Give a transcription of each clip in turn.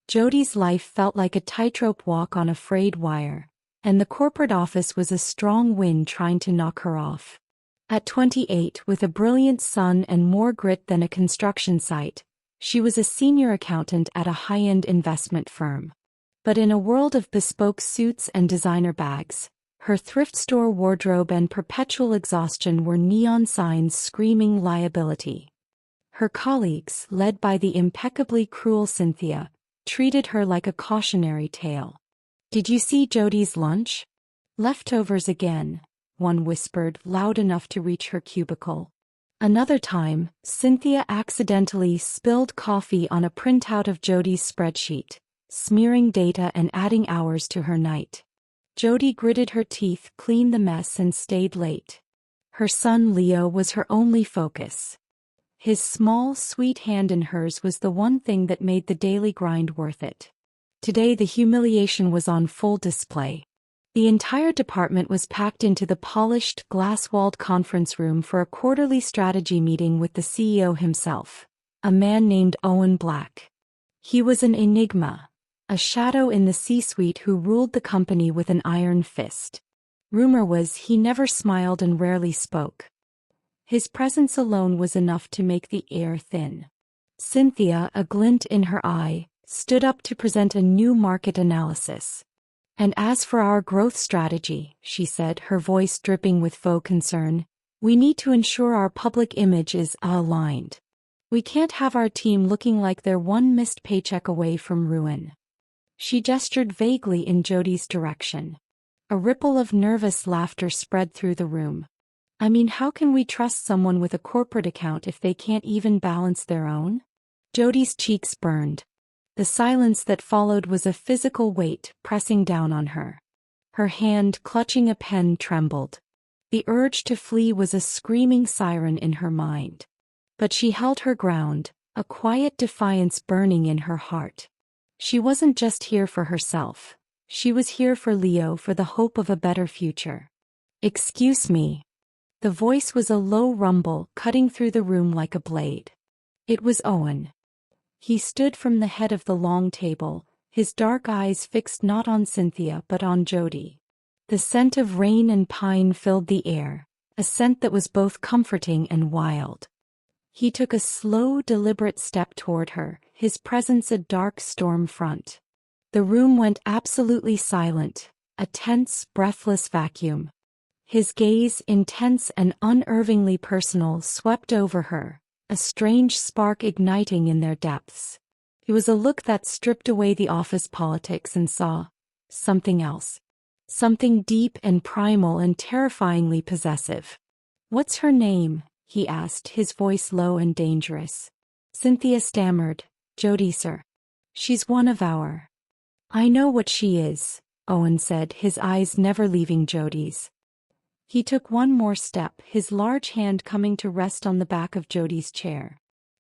Jody's life felt like a tightrope walk on a frayed wire, and the corporate office was a strong wind trying to knock her off. At 28, with a brilliant son and more grit than a construction site, she was a senior accountant at a high-end investment firm. But in a world of bespoke suits and designer bags, her thrift store wardrobe and perpetual exhaustion were neon signs screaming liability. Her colleagues, led by the impeccably cruel Cynthia, treated her like a cautionary tale. "Did you see Jody's lunch?" "Leftovers again," one whispered, loud enough to reach her cubicle. Another time, Cynthia accidentally spilled coffee on a printout of Jody's spreadsheet, smearing data and adding hours to her night. Jody gritted her teeth, cleaned the mess, and stayed late. Her son Leo was her only focus. His small, sweet hand in hers was the one thing that made the daily grind worth it. Today the humiliation was on full display. The entire department was packed into the polished, glass-walled conference room for a quarterly strategy meeting with the CEO himself, a man named Owen Black. He was an enigma, a shadow in the C-suite who ruled the company with an iron fist. Rumor was he never smiled and rarely spoke. His presence alone was enough to make the air thin. Cynthia, a glint in her eye, stood up to present a new market analysis. "And as for our growth strategy," she said, her voice dripping with faux concern, "we need to ensure our public image is aligned. We can't have our team looking like they're one missed paycheck away from ruin." She gestured vaguely in Jody's direction. A ripple of nervous laughter spread through the room. "I mean, how can we trust someone with a corporate account if they can't even balance their own?" Jody's cheeks burned. The silence that followed was a physical weight pressing down on her. Her hand, clutching a pen, trembled. The urge to flee was a screaming siren in her mind. But she held her ground, a quiet defiance burning in her heart. She wasn't just here for herself. She was here for Leo, for the hope of a better future. "Excuse me." The voice was a low rumble, cutting through the room like a blade. It was Owen. He stood from the head of the long table, his dark eyes fixed not on Cynthia but on Jody. The scent of rain and pine filled the air, a scent that was both comforting and wild. He took a slow, deliberate step toward her, his presence a dark storm front. The room went absolutely silent, a tense, breathless vacuum. His gaze, intense and unervingly personal, swept over her, a strange spark igniting in their depths. It was a look that stripped away the office politics and saw something else. Something deep and primal and terrifyingly possessive. "What's her name?" he asked, his voice low and dangerous. Cynthia stammered, "Jody, sir. She's one of our—" "I know what she is," Owen said, his eyes never leaving Jody's. He took one more step, his large hand coming to rest on the back of Jody's chair.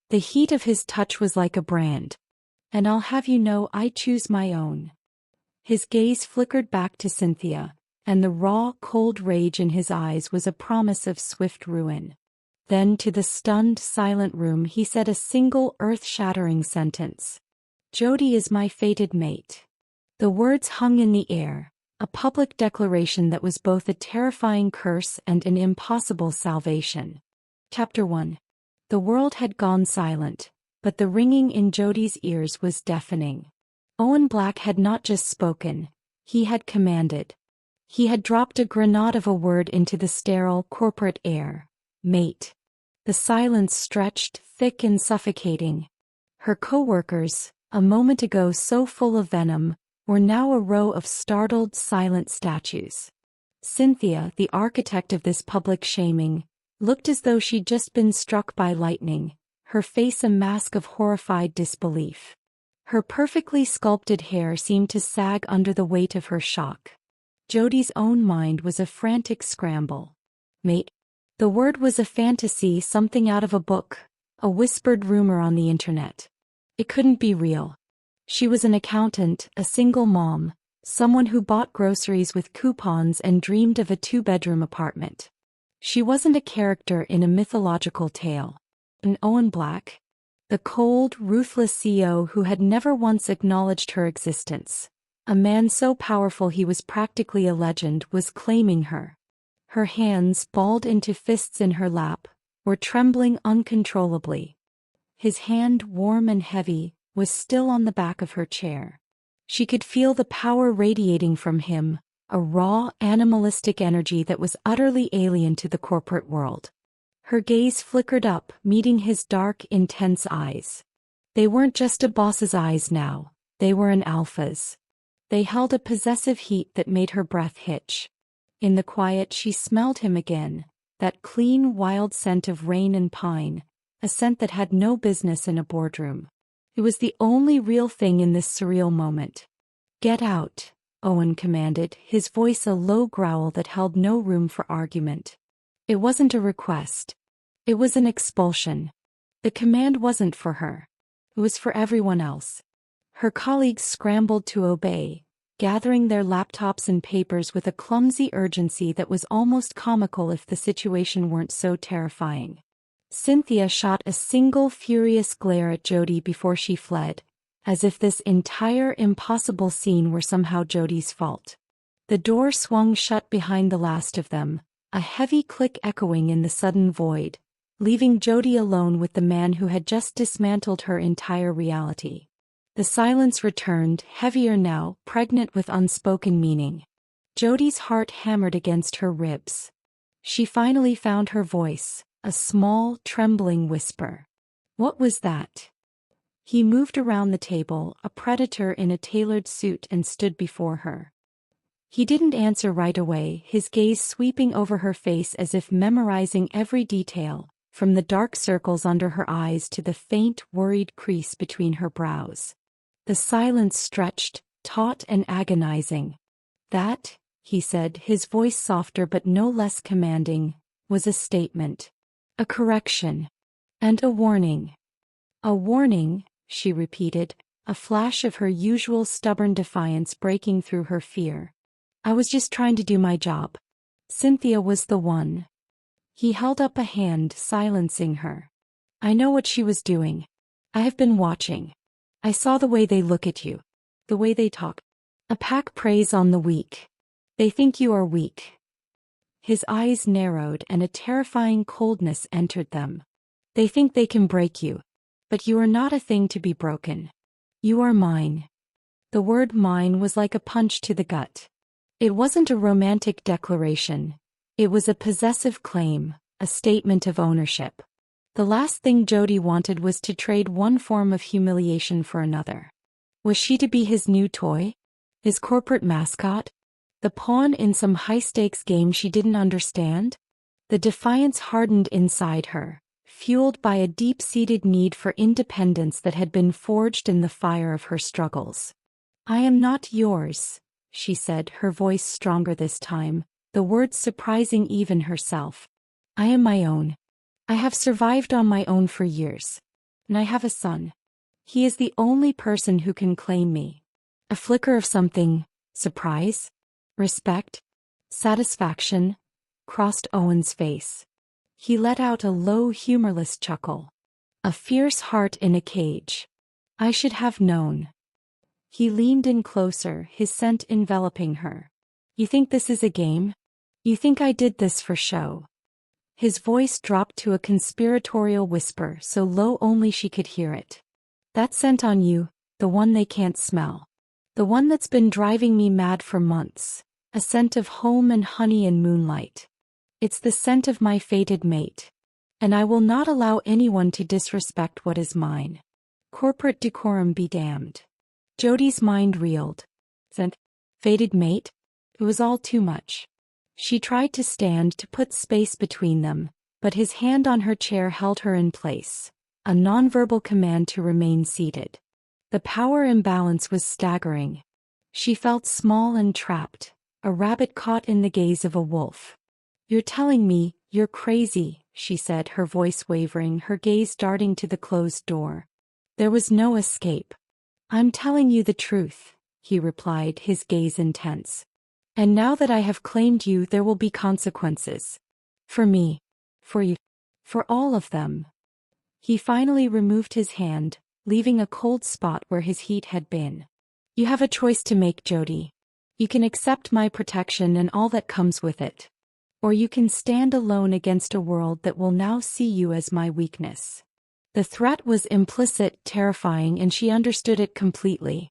The heat of his touch was like a brand. "And I'll have you know I choose my own." His gaze flickered back to Cynthia, and the raw, cold rage in his eyes was a promise of swift ruin. Then to the stunned, silent room he said a single earth-shattering sentence. "Jody is my fated mate." The words hung in the air. A public declaration that was both a terrifying curse and an impossible salvation. Chapter 1. The world had gone silent, but the ringing in Jody's ears was deafening. Owen Black had not just spoken, he had commanded. He had dropped a grenade of a word into the sterile corporate air. Mate. The silence stretched, thick and suffocating. Her co-workers, a moment ago so full of venom, were now a row of startled, silent statues. Cynthia, the architect of this public shaming, looked as though she'd just been struck by lightning, her face a mask of horrified disbelief. Her perfectly sculpted hair seemed to sag under the weight of her shock. Jody's own mind was a frantic scramble. Mate. The word was a fantasy, something out of a book, a whispered rumor on the internet. It couldn't be real. She was an accountant, a single mom, someone who bought groceries with coupons and dreamed of a 2-bedroom apartment. She wasn't a character in a mythological tale. And Owen Black? The cold, ruthless CEO who had never once acknowledged her existence. A man so powerful he was practically a legend was claiming her. Her hands, balled into fists in her lap, were trembling uncontrollably. His hand, warm and heavy, was still on the back of her chair. She could feel the power radiating from him, a raw, animalistic energy that was utterly alien to the corporate world. Her gaze flickered up, meeting his dark, intense eyes. They weren't just a boss's eyes now, they were an alpha's. They held a possessive heat that made her breath hitch. In the quiet she smelled him again, that clean, wild scent of rain and pine, a scent that had no business in a boardroom. It was the only real thing in this surreal moment. "Get out," Owen commanded, his voice a low growl that held no room for argument. It wasn't a request. It was an expulsion. The command wasn't for her. It was for everyone else. Her colleagues scrambled to obey, gathering their laptops and papers with a clumsy urgency that was almost comical if the situation weren't so terrifying. Cynthia shot a single furious glare at Jody before she fled, as if this entire impossible scene were somehow Jody's fault. The door swung shut behind the last of them, a heavy click echoing in the sudden void, leaving Jody alone with the man who had just dismantled her entire reality. The silence returned, heavier now, pregnant with unspoken meaning. Jody's heart hammered against her ribs. She finally found her voice, a small, trembling whisper. "What was that?" He moved around the table, a predator in a tailored suit, and stood before her. He didn't answer right away, his gaze sweeping over her face as if memorizing every detail, from the dark circles under her eyes to the faint, worried crease between her brows. The silence stretched, taut and agonizing. "That," he said, his voice softer but no less commanding, "was a statement. A correction. And a warning." "A warning," she repeated, a flash of her usual stubborn defiance breaking through her fear. "I was just trying to do my job." Cynthia was the one. He held up a hand, silencing her. "I know what she was doing. I have been watching. I saw the way they look at you. The way they talk. A pack preys on the weak. They think you are weak." His eyes narrowed and a terrifying coldness entered them. "They think they can break you. But you are not a thing to be broken. You are mine." The word mine was like a punch to the gut. It wasn't a romantic declaration. It was a possessive claim, a statement of ownership. The last thing Jody wanted was to trade one form of humiliation for another. Was she to be his new toy? His corporate mascot? The pawn in some high-stakes game she didn't understand? The defiance hardened inside her, fueled by a deep-seated need for independence that had been forged in the fire of her struggles. "I am not yours," she said, her voice stronger this time, the words surprising even herself. "I am my own. I have survived on my own for years. And I have a son. He is the only person who can claim me." A flicker of something, surprise, respect, satisfaction, crossed Owen's face. He let out a low, humorless chuckle. "A fierce heart in a cage. I should have known." He leaned in closer, his scent enveloping her. "You think this is a game? You think I did this for show?" His voice dropped to a conspiratorial whisper, so low only she could hear it. "That scent on you, the one they can't smell. The one that's been driving me mad for months. A scent of home and honey and moonlight. It's the scent of my fated mate. And I will not allow anyone to disrespect what is mine. Corporate decorum be damned." Jody's mind reeled. Scent? Fated mate? It was all too much. She tried to stand to put space between them, but his hand on her chair held her in place, a nonverbal command to remain seated. The power imbalance was staggering. She felt small and trapped, a rabbit caught in the gaze of a wolf. "You're telling me you're crazy," she said, her voice wavering, her gaze darting to the closed door. There was no escape. "I'm telling you the truth," he replied, his gaze intense. "And now that I have claimed you, there will be consequences. For me. For you. For all of them." He finally removed his hand, leaving a cold spot where his heat had been. You have a choice to make, Jody. You can accept my protection and all that comes with it. Or you can stand alone against a world that will now see you as my weakness. The threat was implicit, terrifying, and she understood it completely.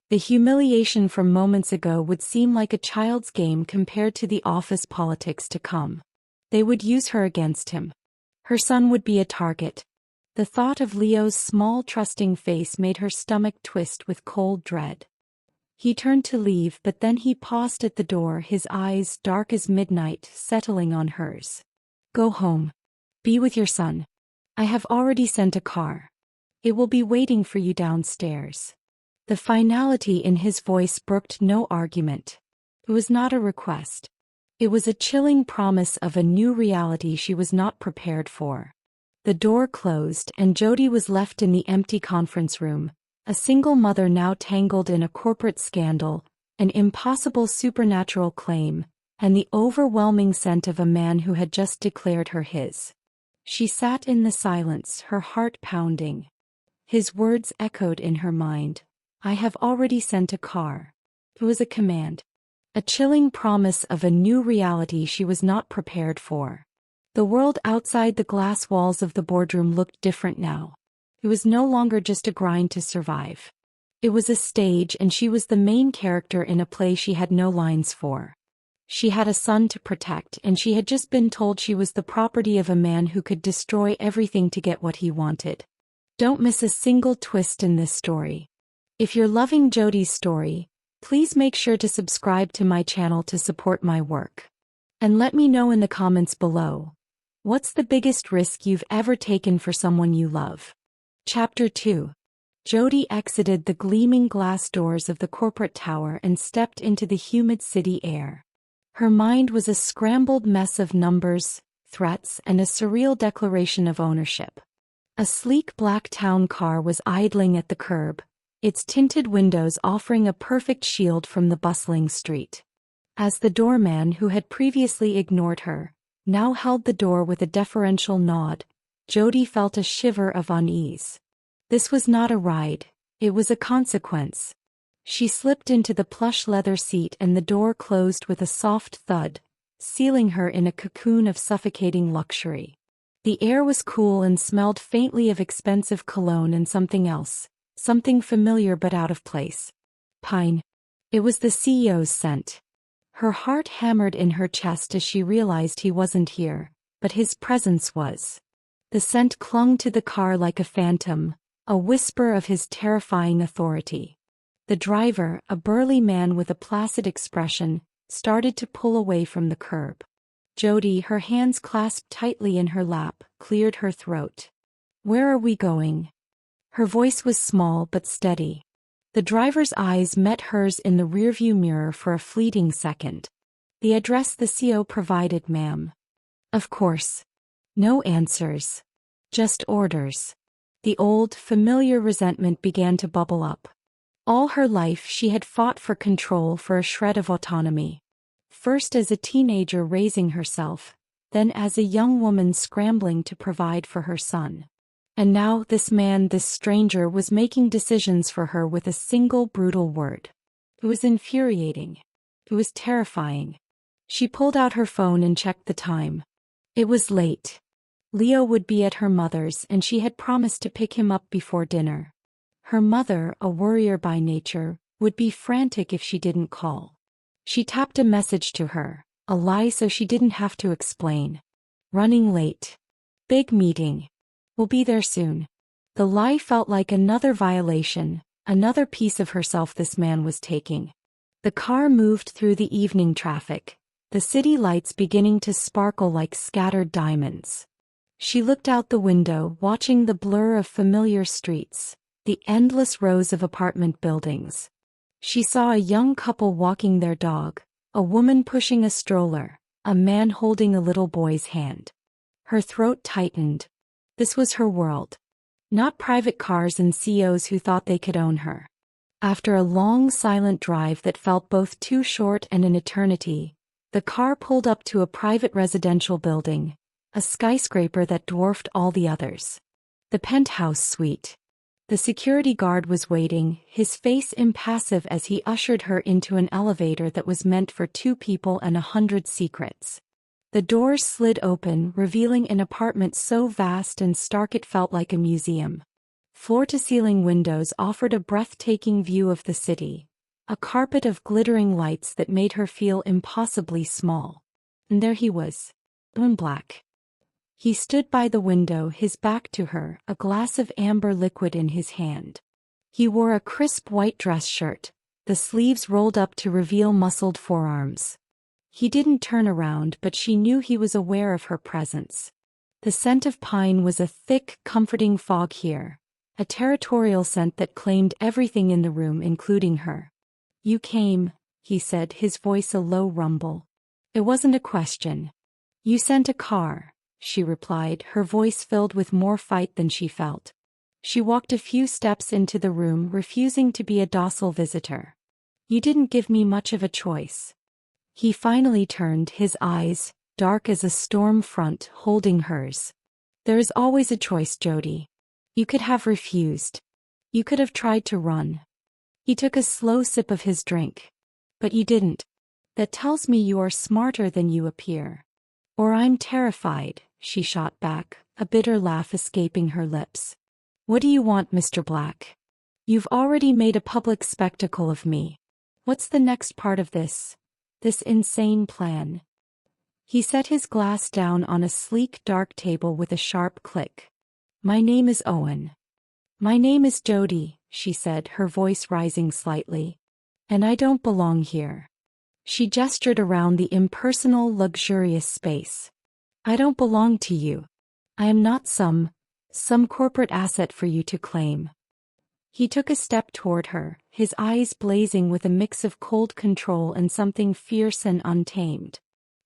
The humiliation from moments ago would seem like a child's game compared to the office politics to come. They would use her against him. Her son would be a target. The thought of Leo's small, trusting face made her stomach twist with cold dread. He turned to leave, but then he paused at the door, his eyes, dark as midnight, settling on hers. Go home. Be with your son. I have already sent a car. It will be waiting for you downstairs. The finality in his voice brooked no argument. It was not a request. It was a chilling promise of a new reality she was not prepared for. The door closed and Jody was left in the empty conference room, a single mother now tangled in a corporate scandal, an impossible supernatural claim, and the overwhelming scent of a man who had just declared her his. She sat in the silence, her heart pounding. His words echoed in her mind. I have already sent a car. It was a command. A chilling promise of a new reality she was not prepared for. The world outside the glass walls of the boardroom looked different now. It was no longer just a grind to survive. It was a stage, and she was the main character in a play she had no lines for. She had a son to protect, and she had just been told she was the property of a man who could destroy everything to get what he wanted. Don't miss a single twist in this story. If you're loving Jody's story, please make sure to subscribe to my channel to support my work. And let me know in the comments below. What's the biggest risk you've ever taken for someone you love? Chapter 2. Jody exited the gleaming glass doors of the corporate tower and stepped into the humid city air. Her mind was a scrambled mess of numbers, threats, and a surreal declaration of ownership. A sleek black town car was idling at the curb, its tinted windows offering a perfect shield from the bustling street. As the doorman who had previously ignored her, now held the door with a deferential nod, Jody felt a shiver of unease. This was not a ride, it was a consequence. She slipped into the plush leather seat and the door closed with a soft thud, sealing her in a cocoon of suffocating luxury. The air was cool and smelled faintly of expensive cologne and something else, something familiar but out of place. Pine. It was the CEO's scent. Her heart hammered in her chest as she realized he wasn't here, but his presence was. The scent clung to the car like a phantom, a whisper of his terrifying authority. The driver, a burly man with a placid expression, started to pull away from the curb. Jody, her hands clasped tightly in her lap, cleared her throat. Where are we going? Her voice was small but steady. The driver's eyes met hers in the rearview mirror for a fleeting second. The address the CEO provided, ma'am. Of course. No answers. Just orders. The old, familiar resentment began to bubble up. All her life she had fought for control, for a shred of autonomy. First as a teenager raising herself, then as a young woman scrambling to provide for her son. And now this man, this stranger, was making decisions for her with a single brutal word. It was infuriating. It was terrifying. She pulled out her phone and checked the time. It was late. Leo would be at her mother's and she had promised to pick him up before dinner. Her mother, a worrier by nature, would be frantic if she didn't call. She tapped a message to her, a lie so she didn't have to explain. Running late. Big meeting. We'll be there soon. The lie felt like another violation, another piece of herself this man was taking. The car moved through the evening traffic, the city lights beginning to sparkle like scattered diamonds. She looked out the window, watching the blur of familiar streets, the endless rows of apartment buildings. She saw a young couple walking their dog, a woman pushing a stroller, a man holding a little boy's hand. Her throat tightened. This was her world. Not private cars and CEOs who thought they could own her. After a long, silent drive that felt both too short and an eternity, the car pulled up to a private residential building, a skyscraper that dwarfed all the others. The penthouse suite. The security guard was waiting, his face impassive as he ushered her into an elevator that was meant for 2 people and 100 secrets. The doors slid open, revealing an apartment so vast and stark it felt like a museum. Floor-to-ceiling windows offered a breathtaking view of the city, a carpet of glittering lights that made her feel impossibly small. And there he was, in black. He stood by the window, his back to her, a glass of amber liquid in his hand. He wore a crisp white dress shirt, the sleeves rolled up to reveal muscled forearms. He didn't turn around, but she knew he was aware of her presence. The scent of pine was a thick, comforting fog here, a territorial scent that claimed everything in the room, including her. "You came," he said, his voice a low rumble. It wasn't a question. "You sent a car," she replied, her voice filled with more fight than she felt. She walked a few steps into the room, refusing to be a docile visitor. "You didn't give me much of a choice." He finally turned, his eyes, dark as a storm front, holding hers. "There is always a choice, Jody. You could have refused. You could have tried to run." He took a slow sip of his drink. "But you didn't. That tells me you are smarter than you appear." "Or I'm terrified," she shot back, a bitter laugh escaping her lips. "What do you want, Mr. Black? You've already made a public spectacle of me. What's the next part of this insane plan?" He set his glass down on a sleek dark table with a sharp click. "My name is Owen." "My name is Jody," she said, her voice rising slightly. "And I don't belong here." She gestured around the impersonal, luxurious space. "I don't belong to you. I am not some corporate asset for you to claim." He took a step toward her, his eyes blazing with a mix of cold control and something fierce and untamed.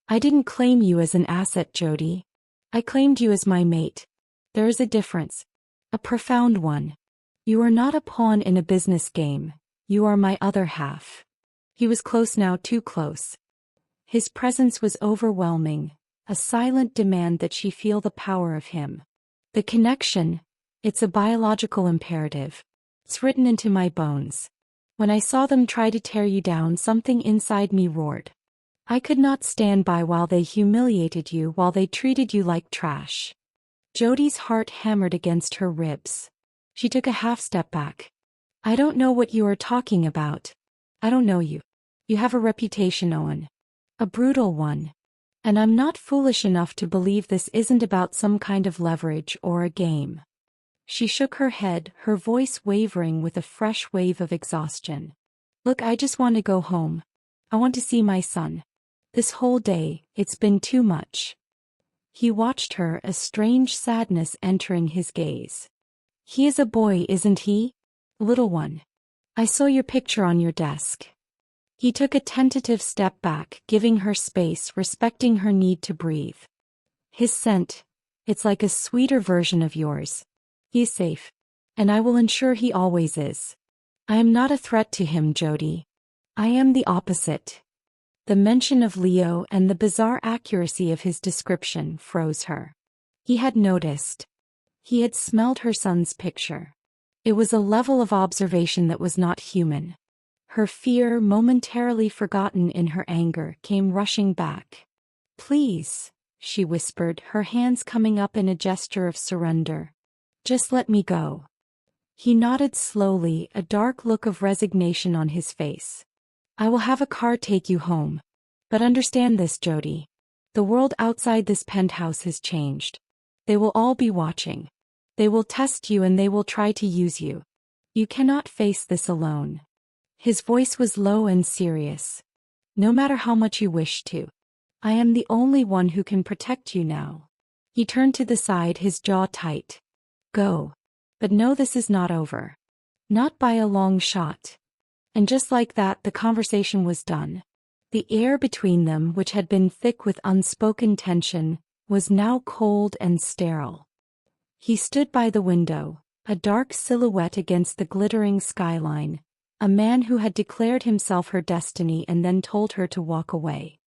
"I didn't claim you as an asset, Jody. I claimed you as my mate. There is a difference. A profound one. You are not a pawn in a business game. You are my other half." He was close now, too close. His presence was overwhelming, a silent demand that she feel the power of him. "The connection, it's a biological imperative. It's written into my bones. When I saw them try to tear you down, something inside me roared. I could not stand by while they humiliated you, while they treated you like trash." Jody's heart hammered against her ribs. She took a half step back. "I don't know what you are talking about. I don't know you. You have a reputation, Owen. A brutal one. And I'm not foolish enough to believe this isn't about some kind of leverage or a game." She shook her head, her voice wavering with a fresh wave of exhaustion. "Look, I just want to go home. I want to see my son. This whole day, it's been too much." He watched her, a strange sadness entering his gaze. "He is a boy, isn't he? Little one. I saw your picture on your desk." He took a tentative step back, giving her space, respecting her need to breathe. "His scent, it's like a sweeter version of yours. He is safe. And I will ensure he always is. I am not a threat to him, Jody. I am the opposite." The mention of Leo and the bizarre accuracy of his description froze her. He had noticed. He had smelled her son's picture. It was a level of observation that was not human. Her fear, momentarily forgotten in her anger, came rushing back. "Please," she whispered, her hands coming up in a gesture of surrender. "Just let me go." He nodded slowly, a dark look of resignation on his face. "I will have a car take you home. But understand this, Jody. The world outside this penthouse has changed. They will all be watching. They will test you and they will try to use you. You cannot face this alone." His voice was low and serious. "No matter how much you wish to. I am the only one who can protect you now." He turned to the side, his jaw tight. "Go. But no, this is not over. Not by a long shot." And just like that, the conversation was done. The air between them, which had been thick with unspoken tension, was now cold and sterile. He stood by the window, a dark silhouette against the glittering skyline, a man who had declared himself her destiny and then told her to walk away.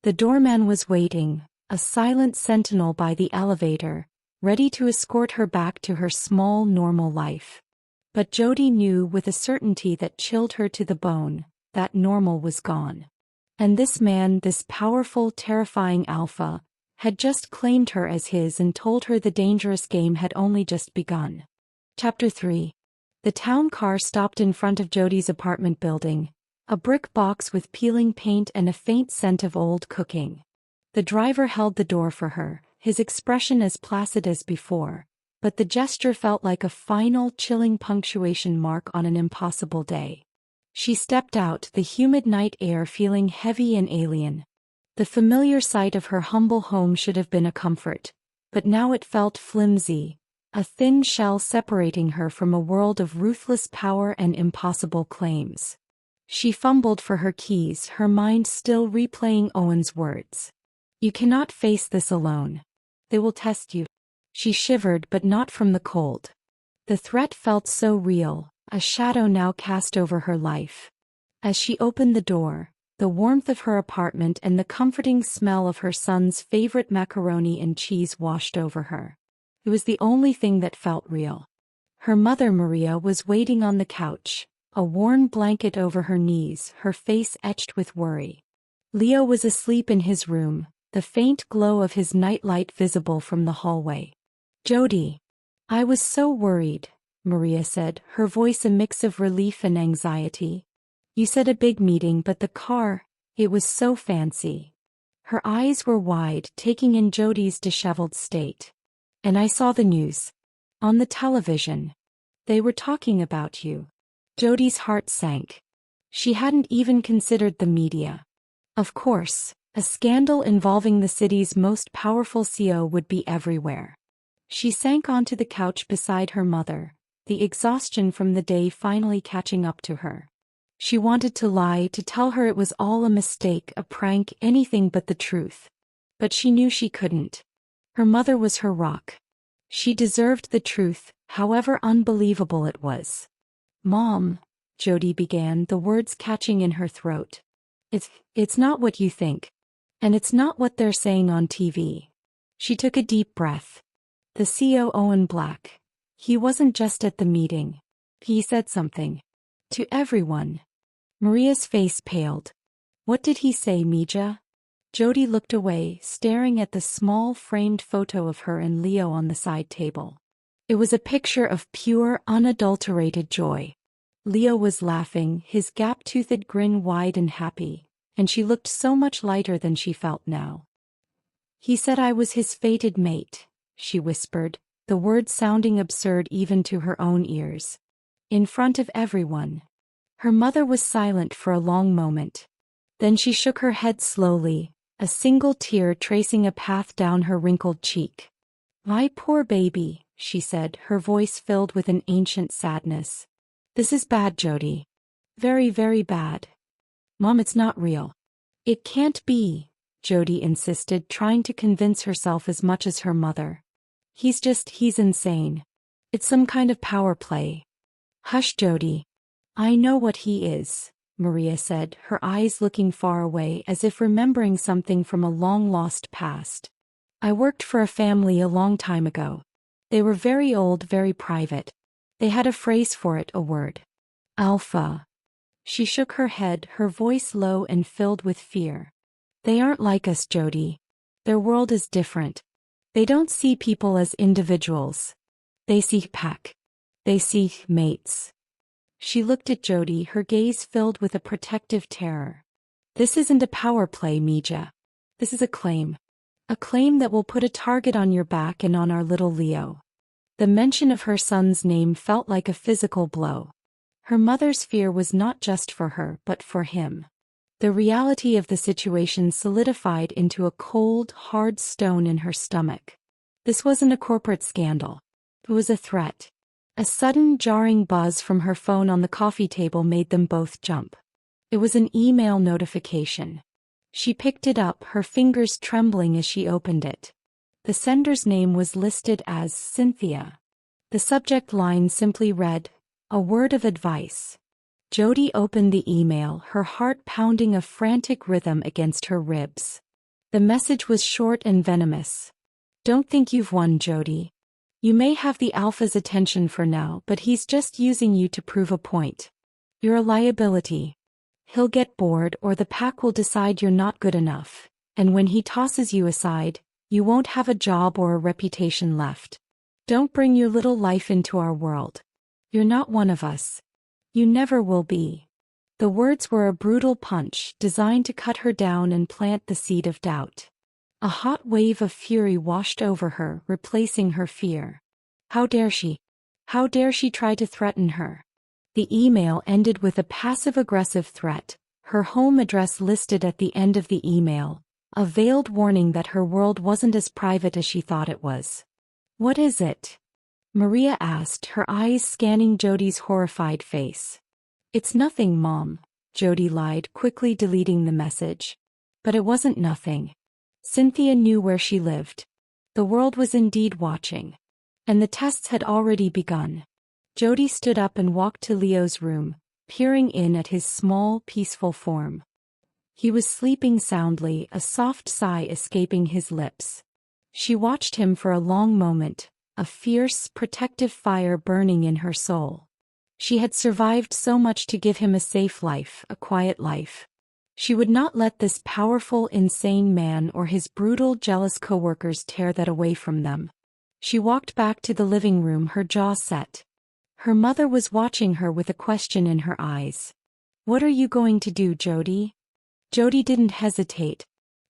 The doorman was waiting, a silent sentinel by the elevator, ready to escort her back to her small, normal life. But Jody knew with a certainty that chilled her to the bone, that normal was gone. And this man, this powerful, terrifying alpha, had just claimed her as his and told her the dangerous game had only just begun. Chapter 3. The town car stopped in front of Jody's apartment building, a brick box with peeling paint and a faint scent of old cooking. The driver held the door for her, his expression as placid as before, but the gesture felt like a final, chilling punctuation mark on an impossible day. She stepped out, the humid night air feeling heavy and alien. The familiar sight of her humble home should have been a comfort, but now it felt flimsy, a thin shell separating her from a world of ruthless power and impossible claims. She fumbled for her keys, her mind still replaying Owen's words. "You cannot face this alone. They will test you." She shivered, but not from the cold. The threat felt so real, a shadow now cast over her life. As she opened the door, the warmth of her apartment and the comforting smell of her son's favorite macaroni and cheese washed over her. It was the only thing that felt real. Her mother, Maria, was waiting on the couch, a worn blanket over her knees, her face etched with worry. Leo was asleep in his room, the faint glow of his nightlight visible from the hallway. "Jody, I was so worried," Maria said, her voice a mix of relief and anxiety. "You said a big meeting, but the car, it was so fancy." Her eyes were wide, taking in Jody's disheveled state. "And I saw the news. On the television. They were talking about you." Jody's heart sank. She hadn't even considered the media. Of course, a scandal involving the city's most powerful CEO would be everywhere. She sank onto the couch beside her mother, the exhaustion from the day finally catching up to her. She wanted to lie, to tell her it was all a mistake, a prank, anything but the truth. But she knew she couldn't. Her mother was her rock. She deserved the truth, however unbelievable it was. "Mom," Jody began, the words catching in her throat. It's not what you think. And it's not what they're saying on TV." She took a deep breath. The CEO, Owen Black. He wasn't just at the meeting. He said something. To everyone. Maria's face paled. "What did he say, Mija?" Jody looked away, staring at the small framed photo of her and Leo on the side table. It was a picture of pure, unadulterated joy. Leo was laughing, his gap-toothed grin wide and happy, and she looked so much lighter than she felt now. "He said I was his fated mate," she whispered, the words sounding absurd even to her own ears. "In front of everyone." Her mother was silent for a long moment. Then she shook her head slowly, a single tear tracing a path down her wrinkled cheek. "My poor baby," she said, her voice filled with an ancient sadness. "This is bad, Jody. Very, very bad." "Mom, it's not real." "It can't be," Jody insisted, trying to convince herself as much as her mother. He's insane. It's some kind of power play." "Hush, Jody. I know what he is," Maria said, her eyes looking far away as if remembering something from a long-lost past. "I worked for a family a long time ago. They were very old, very private. They had a phrase for it, a word. Alpha." She shook her head, her voice low and filled with fear. "They aren't like us, Jody. Their world is different. They don't see people as individuals. They see pack. They see mates." She looked at Jody, her gaze filled with a protective terror. "This isn't a power play, Mija. This is a claim. A claim that will put a target on your back and on our little Leo." The mention of her son's name felt like a physical blow. Her mother's fear was not just for her, but for him. The reality of the situation solidified into a cold, hard stone in her stomach. This wasn't a corporate scandal. It was a threat. A sudden, jarring buzz from her phone on the coffee table made them both jump. It was an email notification. She picked it up, her fingers trembling as she opened it. The sender's name was listed as Cynthia. The subject line simply read, "A word of advice." Jody opened the email, her heart pounding a frantic rhythm against her ribs. The message was short and venomous. Don't think you've won, Jody. You may have the alpha's attention for now, but he's just using you to prove a point. You're a liability. He'll get bored or the pack will decide you're not good enough, and when he tosses you aside, you won't have a job or a reputation left. Don't bring your little life into our world. You're not one of us. You never will be. The words were a brutal punch designed to cut her down and plant the seed of doubt. A hot wave of fury washed over her, replacing her fear. How dare she? How dare she try to threaten her? The email ended with a passive-aggressive threat, her home address listed at the end of the email, a veiled warning that her world wasn't as private as she thought it was. What is it? Maria asked, her eyes scanning Jody's horrified face. It's nothing, Mom, Jody lied, quickly deleting the message. But it wasn't nothing. Cynthia knew where she lived. The world was indeed watching. And the tests had already begun. Jody stood up and walked to Leo's room, peering in at his small, peaceful form. He was sleeping soundly, a soft sigh escaping his lips. She watched him for a long moment, a fierce, protective fire burning in her soul. She had survived so much to give him a safe life, a quiet life. She would not let this powerful, insane man or his brutal, jealous coworkers tear that away from them. She walked back to the living room, her jaw set. Her mother was watching her with a question in her eyes. What are you going to do, Jody? Jody didn't hesitate.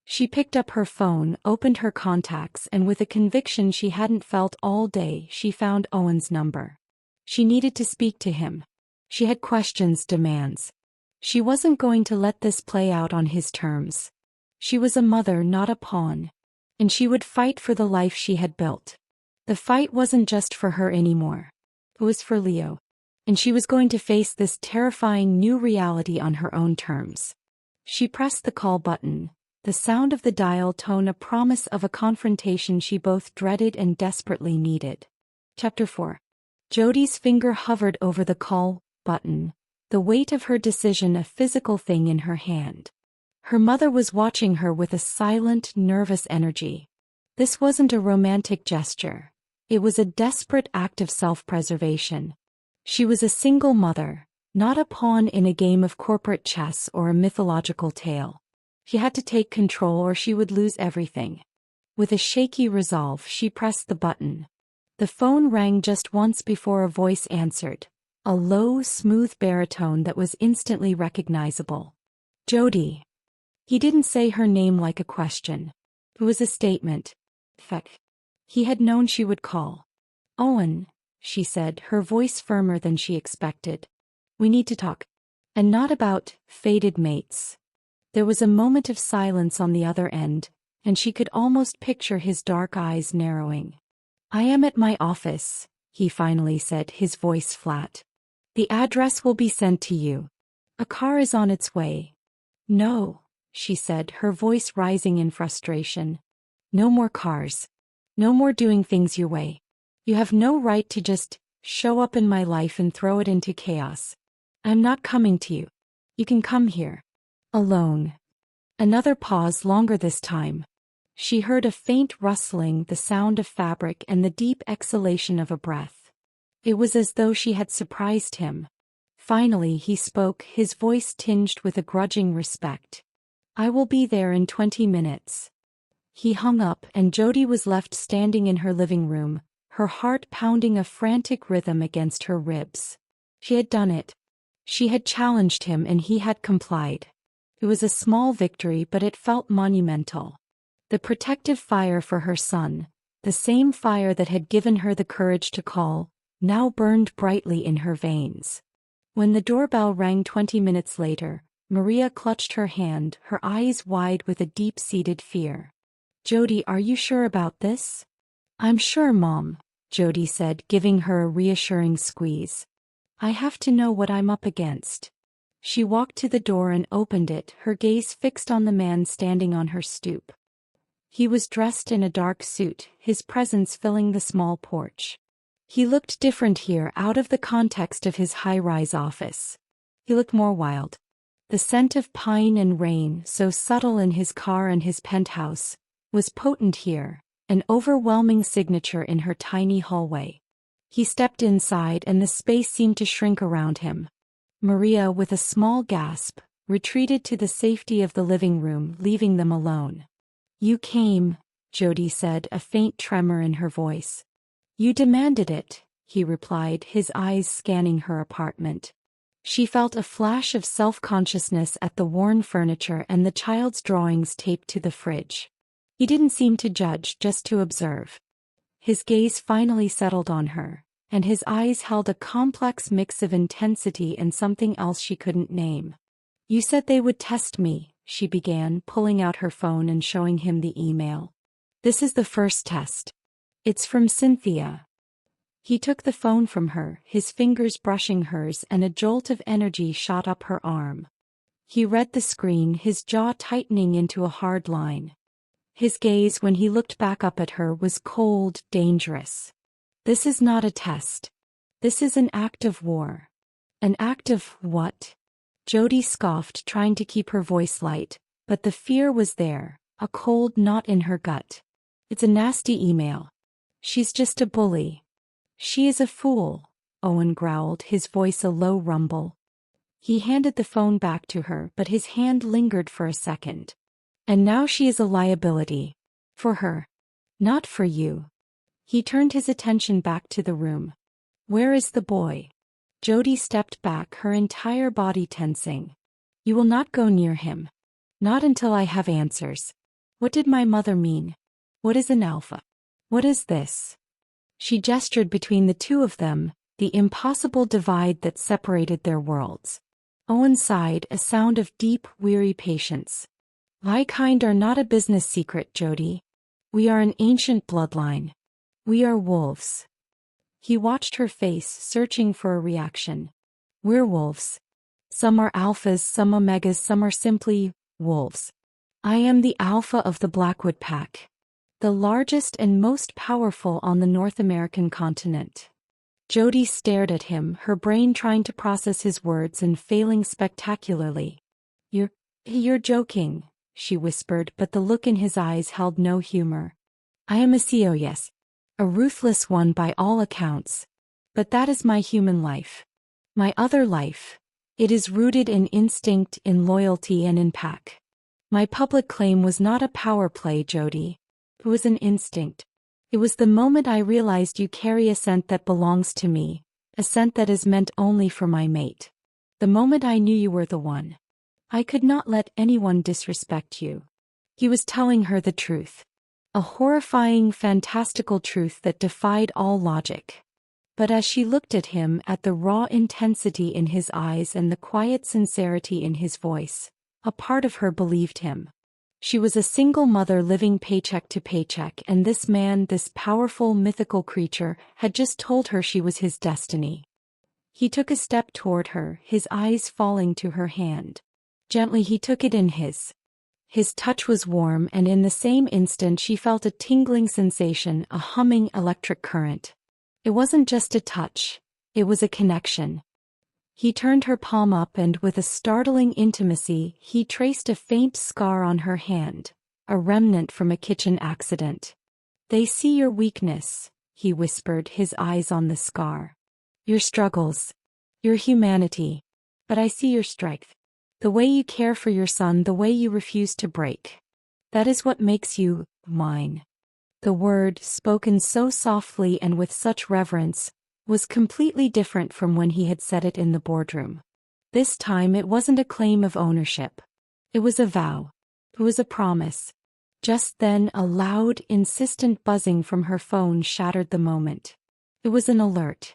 She picked up her phone, opened her contacts, and with a conviction she hadn't felt all day, she found Owen's number. She needed to speak to him. She had questions, demands. She wasn't going to let this play out on his terms. She was a mother, not a pawn. And she would fight for the life she had built. The fight wasn't just for her anymore. It was for Leo. And she was going to face this terrifying new reality on her own terms. She pressed the call button, the sound of the dial tone a promise of a confrontation she both dreaded and desperately needed. Chapter 4. Jody's finger hovered over the call button, the weight of her decision a physical thing in her hand. Her mother was watching her with a silent, nervous energy. This wasn't a romantic gesture. It was a desperate act of self-preservation. She was a single mother, not a pawn in a game of corporate chess or a mythological tale. She had to take control or she would lose everything. With a shaky resolve, she pressed the button. The phone rang just once before a voice answered, a low, smooth baritone that was instantly recognizable. Jody. He didn't say her name like a question. It was a statement. Feck. He had known she would call. Owen, she said, her voice firmer than she expected. We need to talk. And not about fated mates. There was a moment of silence on the other end, and she could almost picture his dark eyes narrowing. I am at my office, he finally said, his voice flat. The address will be sent to you. A car is on its way. No, she said, her voice rising in frustration. No more cars. No more doing things your way. You have no right to just show up in my life and throw it into chaos. I'm not coming to you. You can come here. Alone. Another pause, longer this time. She heard a faint rustling, the sound of fabric and the deep exhalation of a breath. It was as though she had surprised him. Finally he spoke, his voice tinged with a grudging respect. I will be there in 20 minutes. He hung up and Jody was left standing in her living room, her heart pounding a frantic rhythm against her ribs. She had done it. She had challenged him and he had complied. It was a small victory, but it felt monumental. The protective fire for her son, the same fire that had given her the courage to call, now burned brightly in her veins. When the doorbell rang 20 minutes later, Maria clutched her hand, her eyes wide with a deep-seated fear. Jody, are you sure about this? I'm sure, Mom, Jody said, giving her a reassuring squeeze. I have to know what I'm up against. She walked to the door and opened it, her gaze fixed on the man standing on her stoop. He was dressed in a dark suit, his presence filling the small porch. He looked different here, out of the context of his high-rise office. He looked more wild. The scent of pine and rain, so subtle in his car and his penthouse, was potent here, an overwhelming signature in her tiny hallway. He stepped inside and the space seemed to shrink around him. Maria, with a small gasp, retreated to the safety of the living room, leaving them alone. "You came," Jody said, a faint tremor in her voice. "You demanded it," he replied, his eyes scanning her apartment. She felt a flash of self-consciousness at the worn furniture and the child's drawings taped to the fridge. He didn't seem to judge, just to observe. His gaze finally settled on her, and his eyes held a complex mix of intensity and something else she couldn't name. "You said they would test me," she began, pulling out her phone and showing him the email. "This is the first test. It's from Cynthia." He took the phone from her, his fingers brushing hers, and a jolt of energy shot up her arm. He read the screen, his jaw tightening into a hard line. His gaze, when he looked back up at her, was cold, dangerous. "This is not a test. This is an act of war." "An act of what?" Jody scoffed, trying to keep her voice light, but the fear was there, a cold knot in her gut. "It's a nasty email. She's just a bully." "She is a fool," Owen growled, his voice a low rumble. He handed the phone back to her, but his hand lingered for a second. "And now she is a liability. For her. Not for you." He turned his attention back to the room. "Where is the boy?" Jody stepped back, her entire body tensing. "You will not go near him. Not until I have answers. What did my mother mean? What is an alpha? What is this?" She gestured between the two of them, the impossible divide that separated their worlds. Owen sighed, a sound of deep, weary patience. "My kind are not a business secret, Jody. We are an ancient bloodline. We are wolves." He watched her face, searching for a reaction. "Werewolves. Some are alphas, some omegas, some are simply wolves. I am the alpha of the Blackwood Pack. The largest and most powerful on the North American continent." Jody stared at him, her brain trying to process his words and failing spectacularly. You're joking," she whispered, but the look in his eyes held no humor. "I am a CEO, yes. A ruthless one by all accounts. But that is my human life. My other life. It is rooted in instinct, in loyalty, and in pack. My public claim was not a power play, Jody. It was an instinct. It was the moment I realized you carry a scent that belongs to me, a scent that is meant only for my mate. The moment I knew you were the one. I could not let anyone disrespect you." He was telling her the truth. A horrifying, fantastical truth that defied all logic. But as she looked at him, at the raw intensity in his eyes and the quiet sincerity in his voice, a part of her believed him. She was a single mother living paycheck to paycheck, and this man, this powerful mythical creature, had just told her she was his destiny. He took a step toward her, his eyes falling to her hand. Gently he took it in his. His touch was warm, and in the same instant she felt a tingling sensation, a humming electric current. It wasn't just a touch, it was a connection. He turned her palm up and with a startling intimacy he traced a faint scar on her hand, a remnant from a kitchen accident. "They see your weakness," he whispered, his eyes on the scar. "Your struggles. Your humanity. But I see your strength. The way you care for your son, the way you refuse to break. That is what makes you mine." The word, spoken so softly and with such reverence, was completely different from when he had said it in the boardroom. This time it wasn't a claim of ownership. It was a vow. It was a promise. Just then a loud, insistent buzzing from her phone shattered the moment. It was an alert.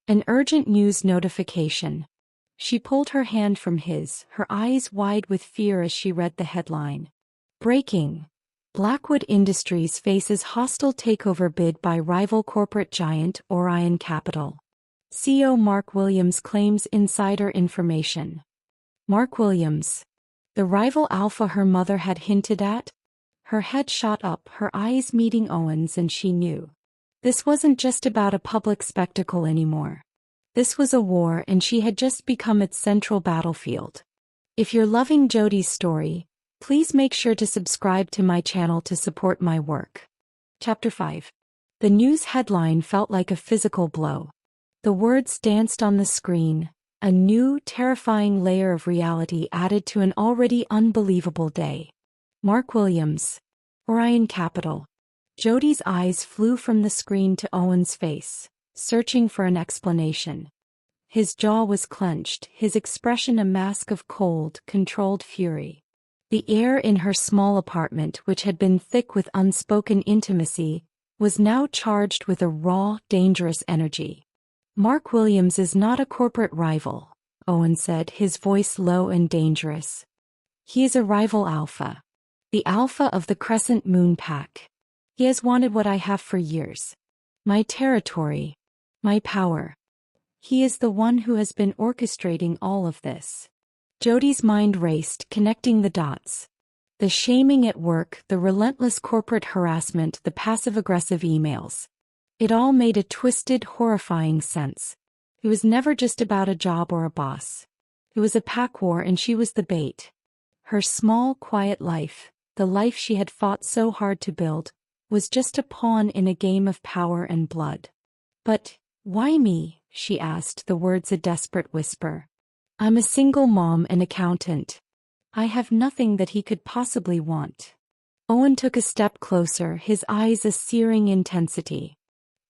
An urgent news notification. She pulled her hand from his, her eyes wide with fear as she read the headline. "Breaking. Blackwood Industries faces hostile takeover bid by rival corporate giant Orion Capital. CEO Mark Williams claims insider information." Mark Williams. The rival alpha her mother had hinted at? Her head shot up, her eyes meeting Owen's, and she knew. This wasn't just about a public spectacle anymore. This was a war, and she had just become its central battlefield. If you're loving Jody's story, please make sure to subscribe to my channel to support my work. Chapter 5. The news headline felt like a physical blow. The words danced on the screen, a new, terrifying layer of reality added to an already unbelievable day. Mark Williams. Orion Capital. Jody's eyes flew from the screen to Owen's face, searching for an explanation. His jaw was clenched, his expression a mask of cold, controlled fury. The air in her small apartment, which had been thick with unspoken intimacy, was now charged with a raw, dangerous energy. Mark Williams is not a corporate rival, Owen said, his voice low and dangerous. He is a rival alpha. The alpha of the Crescent Moon Pack. He has wanted what I have for years. My territory. My power. He is the one who has been orchestrating all of this. Jody's mind raced, connecting the dots. The shaming at work, the relentless corporate harassment, the passive-aggressive emails. It all made a twisted, horrifying sense. It was never just about a job or a boss. It was a pack war and she was the bait. Her small, quiet life, the life she had fought so hard to build, was just a pawn in a game of power and blood. But, why me? She asked, the words a desperate whisper. I'm a single mom and accountant. I have nothing that he could possibly want. Owen took a step closer, his eyes a searing intensity.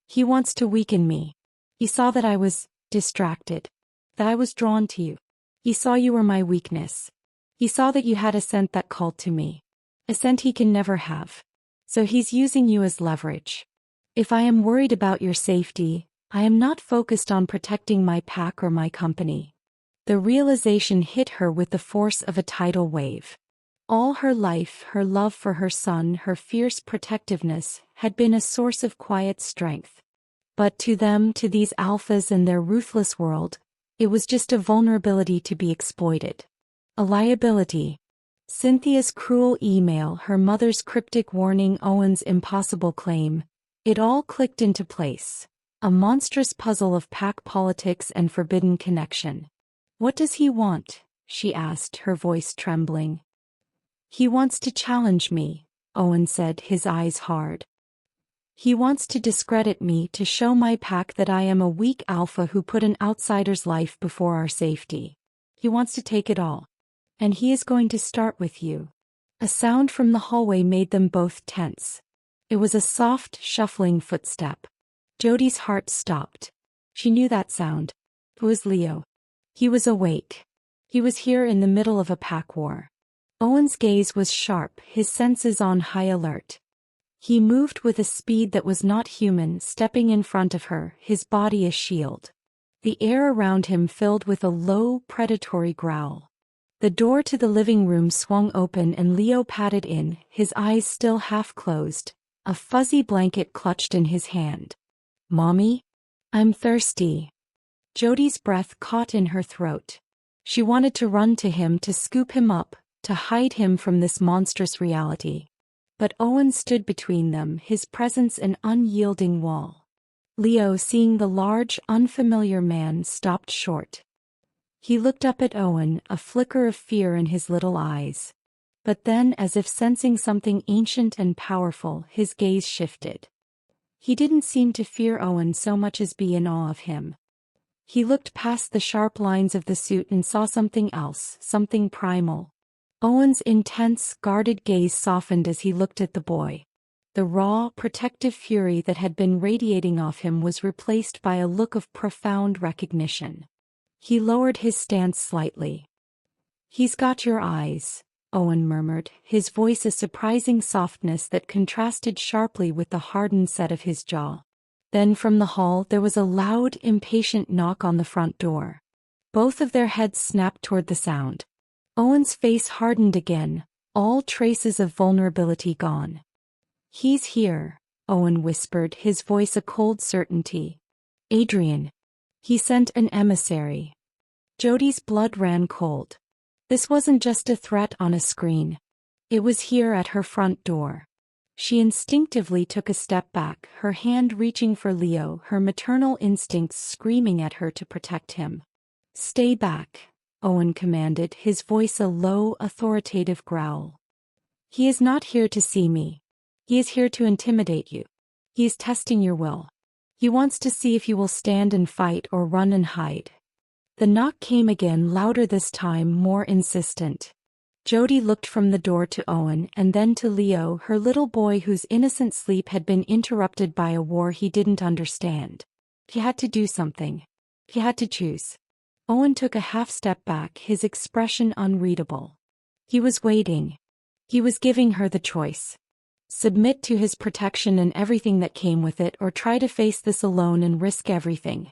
He wants to weaken me. He saw that I was distracted, that I was drawn to you. He saw you were my weakness. He saw that you had a scent that called to me. A scent he can never have. So he's using you as leverage. If I am worried about your safety, I am not focused on protecting my pack or my company. The realization hit her with the force of a tidal wave. All her life, her love for her son, her fierce protectiveness, had been a source of quiet strength. But to them, to these alphas and their ruthless world, it was just a vulnerability to be exploited. A liability. Cynthia's cruel email, her mother's cryptic warning, Owen's impossible claim, it all clicked into place. A monstrous puzzle of pack politics and forbidden connection. What does he want? She asked, her voice trembling. He wants to challenge me, Owen said, his eyes hard. He wants to discredit me, to show my pack that I am a weak alpha who put an outsider's life before our safety. He wants to take it all. And he is going to start with you. A sound from the hallway made them both tense. It was a soft, shuffling footstep. Jody's heart stopped. She knew that sound. It was Leo. He was awake. He was here in the middle of a pack war. Owen's gaze was sharp, his senses on high alert. He moved with a speed that was not human, stepping in front of her, his body a shield. The air around him filled with a low, predatory growl. The door to the living room swung open and Leo padded in, his eyes still half closed, a fuzzy blanket clutched in his hand. Mommy? I'm thirsty. Jody's breath caught in her throat. She wanted to run to him, to scoop him up, to hide him from this monstrous reality. But Owen stood between them, his presence an unyielding wall. Leo, seeing the large, unfamiliar man, stopped short. He looked up at Owen, a flicker of fear in his little eyes. But then, as if sensing something ancient and powerful, his gaze shifted. He didn't seem to fear Owen so much as be in awe of him. He looked past the sharp lines of the suit and saw something else, something primal. Owen's intense, guarded gaze softened as he looked at the boy. The raw, protective fury that had been radiating off him was replaced by a look of profound recognition. He lowered his stance slightly. He's got your eyes, Owen murmured, his voice a surprising softness that contrasted sharply with the hardened set of his jaw. Then from the hall there was a loud, impatient knock on the front door. Both of their heads snapped toward the sound. Owen's face hardened again, all traces of vulnerability gone. He's here, Owen whispered, his voice a cold certainty. Adrian. He sent an emissary. Jody's blood ran cold. This wasn't just a threat on a screen. It was here at her front door. She instinctively took a step back, her hand reaching for Leo, her maternal instincts screaming at her to protect him. Stay back, Owen commanded, his voice a low, authoritative growl. He is not here to see me. He is here to intimidate you. He is testing your will. He wants to see if you will stand and fight or run and hide. The knock came again, louder this time, more insistent. Jody looked from the door to Owen and then to Leo, her little boy whose innocent sleep had been interrupted by a war he didn't understand. He had to do something. He had to choose. Owen took a half step back, his expression unreadable. He was waiting. He was giving her the choice. Submit to his protection and everything that came with it, or try to face this alone and risk everything.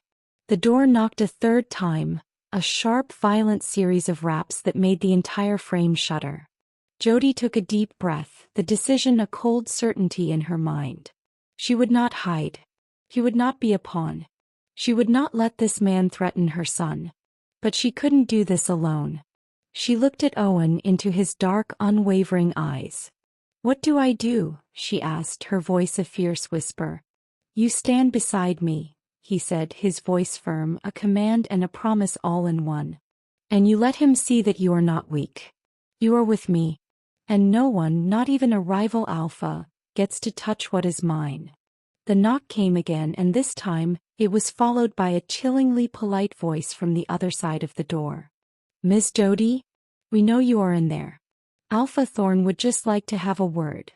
The door knocked a third time, a sharp, violent series of raps that made the entire frame shudder. Jody took a deep breath, the decision a cold certainty in her mind. She would not hide. He would not be a pawn. She would not let this man threaten her son. But she couldn't do this alone. She looked at Owen into his dark, unwavering eyes. "What do I do?" she asked, her voice a fierce whisper. "You stand beside me," he said, his voice firm, a command and a promise all in one. "And you let him see that you are not weak. You are with me. And no one, not even a rival alpha, gets to touch what is mine." The knock came again, and this time, it was followed by a chillingly polite voice from the other side of the door. "Miss Jody? We know you are in there. Alpha Thorne would just like to have a word."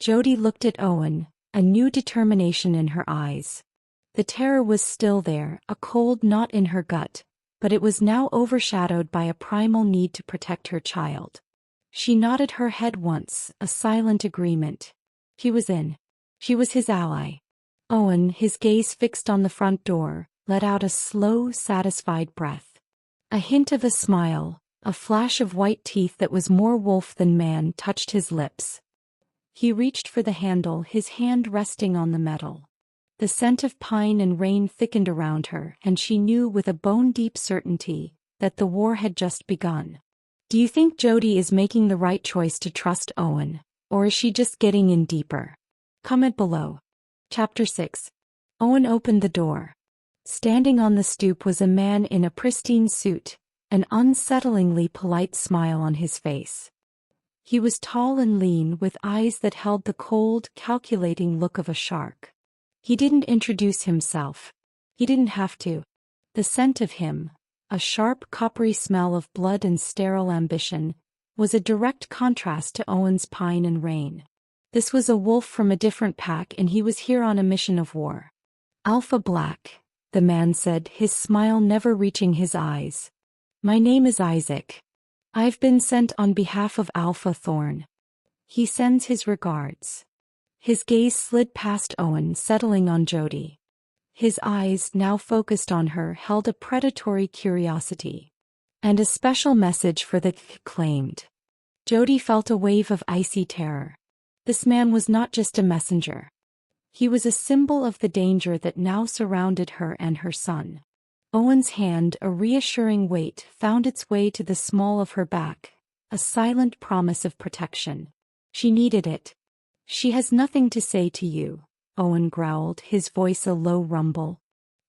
Jody looked at Owen, a new determination in her eyes. The terror was still there, a cold knot in her gut, but it was now overshadowed by a primal need to protect her child. She nodded her head once, a silent agreement. He was in. She was his ally. Owen, his gaze fixed on the front door, let out a slow, satisfied breath. A hint of a smile, a flash of white teeth that was more wolf than man, touched his lips. He reached for the handle, his hand resting on the metal. The scent of pine and rain thickened around her, and she knew with a bone-deep certainty that the war had just begun. Do you think Jody is making the right choice to trust Owen, or is she just getting in deeper? Comment below. Chapter 6. Owen opened the door. Standing on the stoop was a man in a pristine suit, an unsettlingly polite smile on his face. He was tall and lean, with eyes that held the cold, calculating look of a shark. He didn't introduce himself. He didn't have to. The scent of him, a sharp, coppery smell of blood and sterile ambition, was a direct contrast to Owen's pine and rain. This was a wolf from a different pack, and he was here on a mission of war. "Alpha Black," the man said, his smile never reaching his eyes. "My name is Isaac. I've been sent on behalf of Alpha Thorne. He sends his regards." His gaze slid past Owen, settling on Jody. His eyes, now focused on her, held a predatory curiosity. "And a special message for the claimed." Jody felt a wave of icy terror. This man was not just a messenger. He was a symbol of the danger that now surrounded her and her son. Owen's hand, a reassuring weight, found its way to the small of her back, a silent promise of protection. She needed it. "She has nothing to say to you," Owen growled, his voice a low rumble.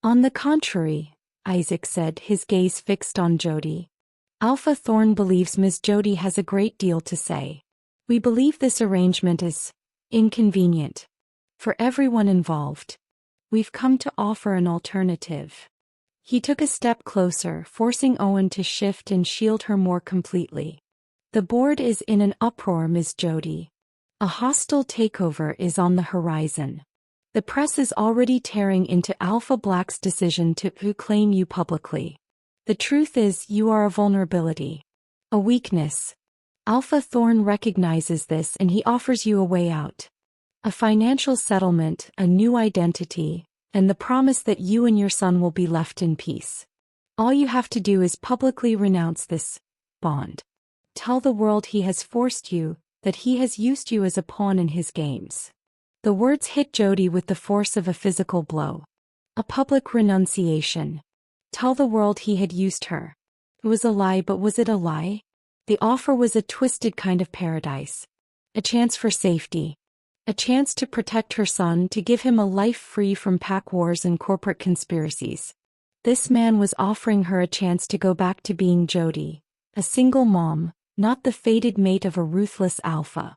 "On the contrary," Isaac said, his gaze fixed on Jody. "Alpha Thorne believes Miss Jody has a great deal to say. We believe this arrangement is inconvenient for everyone involved. We've come to offer an alternative." He took a step closer, forcing Owen to shift and shield her more completely. "The board is in an uproar, Miss Jody. A hostile takeover is on the horizon. The press is already tearing into Alpha Black's decision to claim you publicly. The truth is, you are a vulnerability, a weakness. Alpha Thorne recognizes this, and he offers you a way out. A financial settlement, a new identity, and the promise that you and your son will be left in peace. All you have to do is publicly renounce this bond. Tell the world he has forced you, that he has used you as a pawn in his games." The words hit Jody with the force of a physical blow. A public renunciation. Tell the world he had used her. It was a lie, but was it a lie? The offer was a twisted kind of paradise. A chance for safety. A chance to protect her son, to give him a life free from pack wars and corporate conspiracies. This man was offering her a chance to go back to being Jody, a single mom, not the fated mate of a ruthless alpha.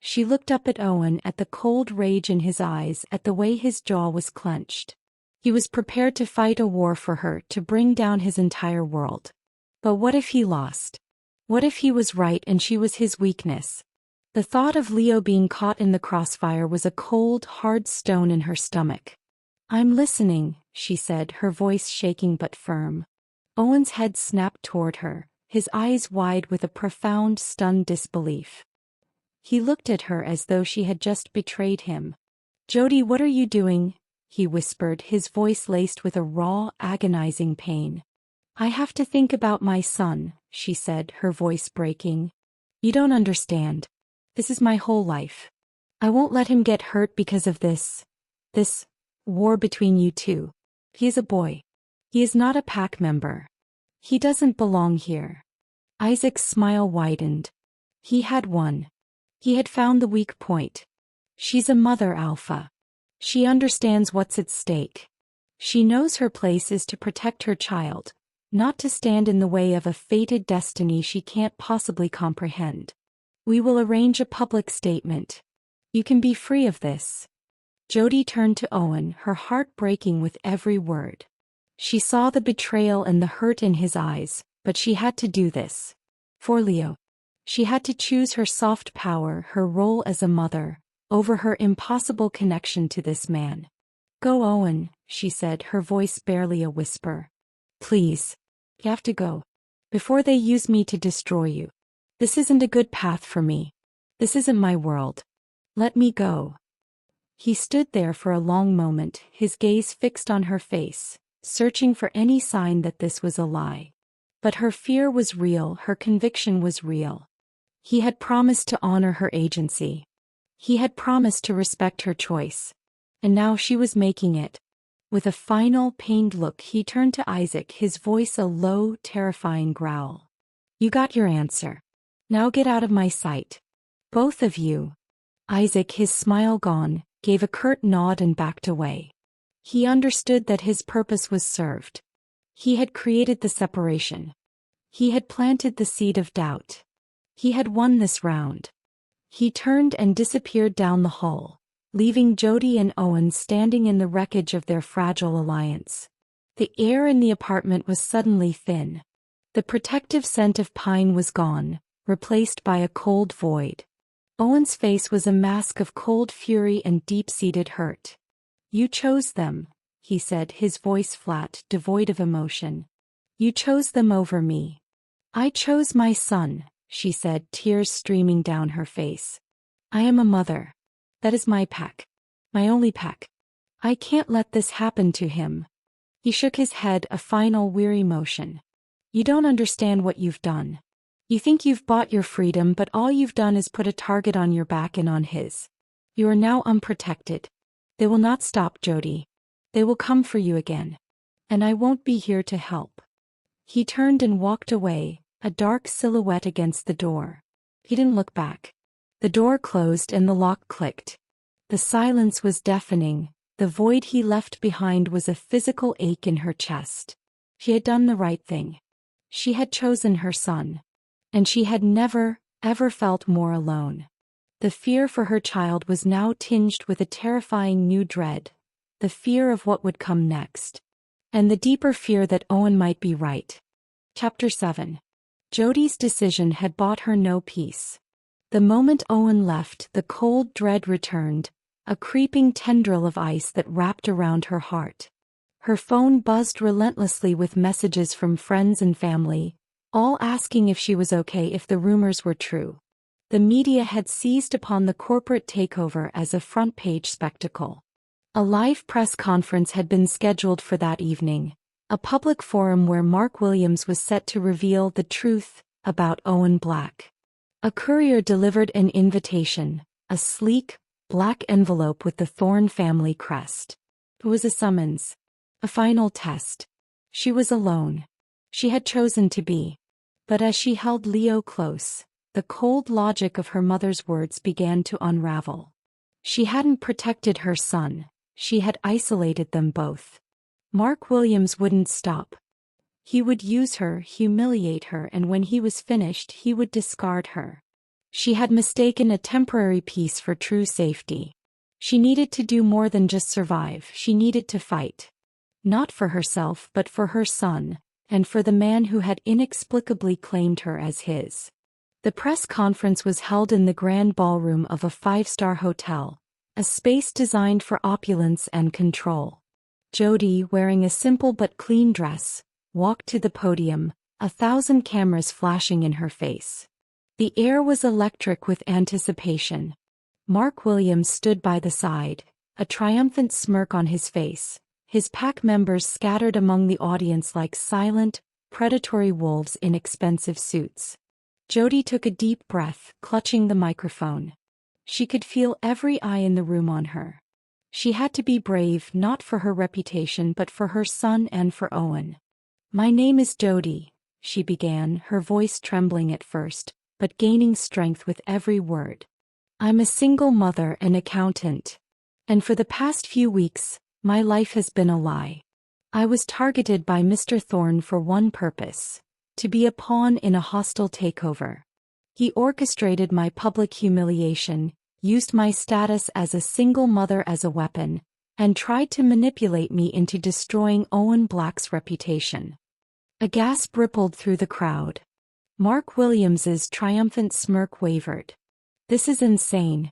She looked up at Owen, at the cold rage in his eyes, at the way his jaw was clenched. He was prepared to fight a war for her, to bring down his entire world. But what if he lost? What if he was right and she was his weakness? The thought of Leo being caught in the crossfire was a cold, hard stone in her stomach. "I'm listening," she said, her voice shaking but firm. Owen's head snapped toward her, his eyes wide with a profound, stunned disbelief. He looked at her as though she had just betrayed him. "Jody, what are you doing?" he whispered, his voice laced with a raw, agonizing pain. "I have to think about my son," she said, her voice breaking. "You don't understand. This is my whole life. I won't let him get hurt because of this war between you two. He is a boy. He is not a pack member. He doesn't belong here." Isaac's smile widened. He had won. He had found the weak point. She's a mother, Alpha. She understands what's at stake. She knows her place is to protect her child, not to stand in the way of a fated destiny she can't possibly comprehend. "We will arrange a public statement. You can be free of this." Jody turned to Owen, her heart breaking with every word. She saw the betrayal and the hurt in his eyes, but she had to do this. For Leo. She had to choose her soft power, her role as a mother, over her impossible connection to this man. "Go, Owen," she said, her voice barely a whisper. "Please. You have to go. Before they use me to destroy you. This isn't a good path for me. This isn't my world. Let me go." He stood there for a long moment, his gaze fixed on her face, searching for any sign that this was a lie. But her fear was real, her conviction was real. He had promised to honor her agency. He had promised to respect her choice. And now she was making it. With a final, pained look, he turned to Isaac, his voice a low, terrifying growl. "You got your answer. Now get out of my sight. Both of you." Isaac, his smile gone, gave a curt nod and backed away. He understood that his purpose was served. He had created the separation. He had planted the seed of doubt. He had won this round. He turned and disappeared down the hall, leaving Jody and Owen standing in the wreckage of their fragile alliance. The air in the apartment was suddenly thin. The protective scent of pine was gone, replaced by a cold void. Owen's face was a mask of cold fury and deep-seated hurt. "You chose them," he said, his voice flat, devoid of emotion. "You chose them over me." "I chose my son," she said, tears streaming down her face. "I am a mother. That is my pack. My only pack. I can't let this happen to him." He shook his head, a final weary motion. "You don't understand what you've done. You think you've bought your freedom, but all you've done is put a target on your back and on his. You are now unprotected. They will not stop, Jody. They will come for you again. And I won't be here to help." He turned and walked away, a dark silhouette against the door. He didn't look back. The door closed and the lock clicked. The silence was deafening. The void he left behind was a physical ache in her chest. She had done the right thing. She had chosen her son. And she had never, ever felt more alone. The fear for her child was now tinged with a terrifying new dread, the fear of what would come next. And the deeper fear that Owen might be right. Chapter 7. Jody's decision had bought her no peace. The moment Owen left, the cold dread returned, a creeping tendril of ice that wrapped around her heart. Her phone buzzed relentlessly with messages from friends and family, all asking if she was okay, if the rumors were true. The media had seized upon the corporate takeover as a front-page spectacle. A live press conference had been scheduled for that evening, a public forum where Mark Williams was set to reveal the truth about Owen Black. A courier delivered an invitation, a sleek, black envelope with the Thorne family crest. It was a summons. A final test. She was alone. She had chosen to be. But as she held Leo close, the cold logic of her mother's words began to unravel. She hadn't protected her son, she had isolated them both. Mark Williams wouldn't stop. He would use her, humiliate her, and when he was finished, he would discard her. She had mistaken a temporary peace for true safety. She needed to do more than just survive, she needed to fight. Not for herself but for her son, and for the man who had inexplicably claimed her as his. The press conference was held in the grand ballroom of a 5-star hotel, a space designed for opulence and control. Jody, wearing a simple but clean dress, walked to the podium, 1,000 cameras flashing in her face. The air was electric with anticipation. Mark Williams stood by the side, a triumphant smirk on his face, his pack members scattered among the audience like silent, predatory wolves in expensive suits. Jody took a deep breath, clutching the microphone. She could feel every eye in the room on her. She had to be brave, not for her reputation but for her son and for Owen. "My name is Jody," she began, her voice trembling at first, but gaining strength with every word. "I'm a single mother and accountant. And for the past few weeks, my life has been a lie. I was targeted by Mr. Thorne for one purpose: to be a pawn in a hostile takeover. He orchestrated my public humiliation, used my status as a single mother as a weapon, and tried to manipulate me into destroying Owen Black's reputation." A gasp rippled through the crowd. Mark Williams's triumphant smirk wavered. "This is insane.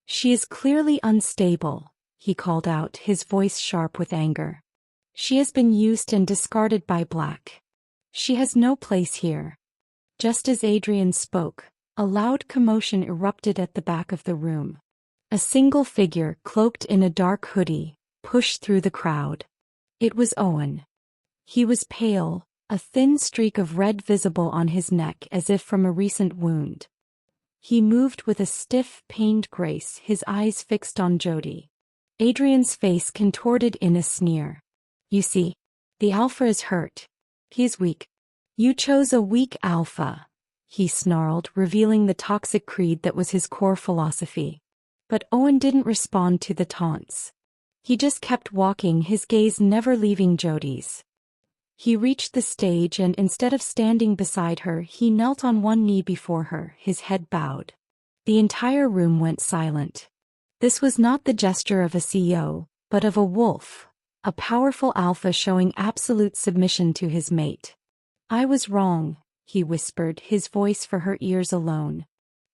She is clearly unstable," he called out, his voice sharp with anger. "She has been used and discarded by Black. She has no place here." Just as Adrian spoke, a loud commotion erupted at the back of the room. A single figure, cloaked in a dark hoodie, pushed through the crowd. It was Owen. He was pale, a thin streak of red visible on his neck as if from a recent wound. He moved with a stiff, pained grace, his eyes fixed on Jody. Adrian's face contorted in a sneer. "You see, the alpha is hurt. He's weak." "You chose a weak alpha," he snarled, revealing the toxic creed that was his core philosophy. But Owen didn't respond to the taunts. He just kept walking, his gaze never leaving Jody's. He reached the stage and instead of standing beside her, he knelt on one knee before her, his head bowed. The entire room went silent. This was not the gesture of a CEO, but of a wolf, a powerful alpha showing absolute submission to his mate. "I was wrong," he whispered, his voice for her ears alone.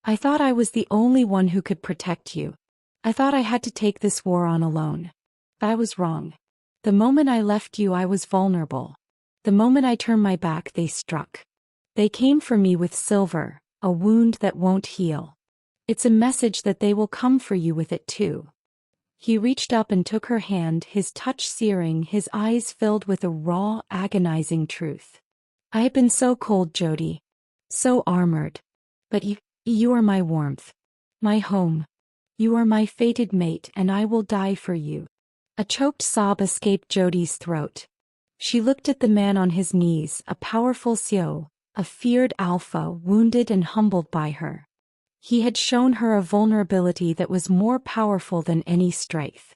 "I thought I was the only one who could protect you. I thought I had to take this war on alone. I was wrong. The moment I left you, I was vulnerable. The moment I turned my back, they struck. They came for me with silver, a wound that won't heal. It's a message that they will come for you with it too." He reached up and took her hand, his touch searing, his eyes filled with a raw, agonizing truth. "I have been so cold, Jody. So armored. But you are my warmth. My home. You are my fated mate, and I will die for you." A choked sob escaped Jody's throat. She looked at the man on his knees, a powerful CEO, a feared alpha, wounded and humbled by her. He had shown her a vulnerability that was more powerful than any strength.